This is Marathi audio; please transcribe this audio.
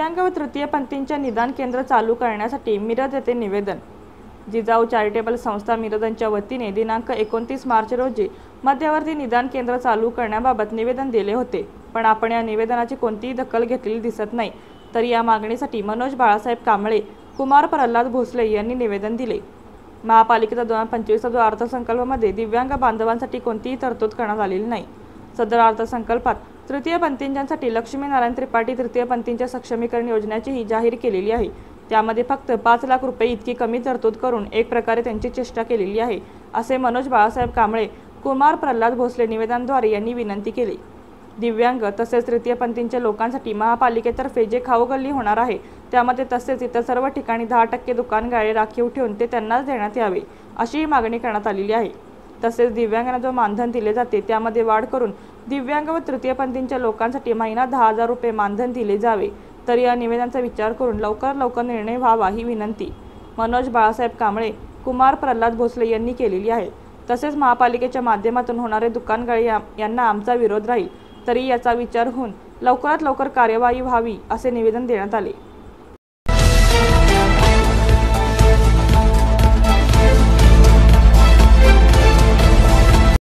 दिव्यांग व तृतीयपंथींच्या निदान केंद्र चालू करण्यासाठी मिरज येथे निवेदन। जिजाऊ चॅरिटेबल संस्था मिरजच्या वतीने दिनांक 29 मार्च रोजी मध्यवर्ती निदान केंद्र चालू करण्याबाबत निवेदन दिले होते, पण आपण या निवेदनाची कोणतीही दखल घेतलेली दिसत नाही। तर या मागणीसाठी मनोज बाळासाहेब कांबळे, कुमार प्रल्हाद भोसले यांनी निवेदन दिले। महापालिकेचा 2025 जो अर्थसंकल्पामध्ये दिव्यांग बांधवांसाठी कोणतीही तरतूद करण्यात आलेली नाही। सदर अर्थसंकल्पात तृतीयपंथींसाठी लक्ष्मीनारायण त्रिपाठी तृतीयपंथींच्या सक्षमीकरण योजनेचीही जाहीर केलेली आहे। त्यामध्ये फक्त 5 लाख रुपये इतकी कमी तरतूद करून एक प्रकारे त्यांची चेष्टा केलेली आहे, असे मनोज बाळासाहेब कांबळे, कुमार प्रल्हाद भोसले निवेदनाद्वारे यांनी विनंती केली। दिव्यांग तसेच तृतीयपंथींच्या लोकांसाठी महापालिकेतर्फे जे खाऊ गल्ली होणार आहे, त्यामध्ये तसेच इतर सर्व ठिकाणी 10% दुकान गाळे राखीव ठेवून ते त्यांनाच देण्यात यावे, अशी मागणी करण्यात आलेली आहे। तसेच दिव्यांगांना जो मानधन दिले जाते त्यामध्ये वाढ करून दिव्यांग व तृतीयपंथींच्या लोकांसाठी महिना 10,000 रुपये मानधन दिले जावे। तर या निवेदनाचा विचार करून लवकर निर्णय व्हावा ही विनंती मनोज बाळासाहेब कांबळे, कुमार प्रल्हाद भोसले यांनी केलेली आहे। तसेच महापालिकेच्या माध्यमातून होणारे दुकानगाळे यांना आमचा विरोध राहील, तरी याचा विचार होऊन लवकरात लवकर कार्यवाही व्हावी असे निवेदन देण्यात आले।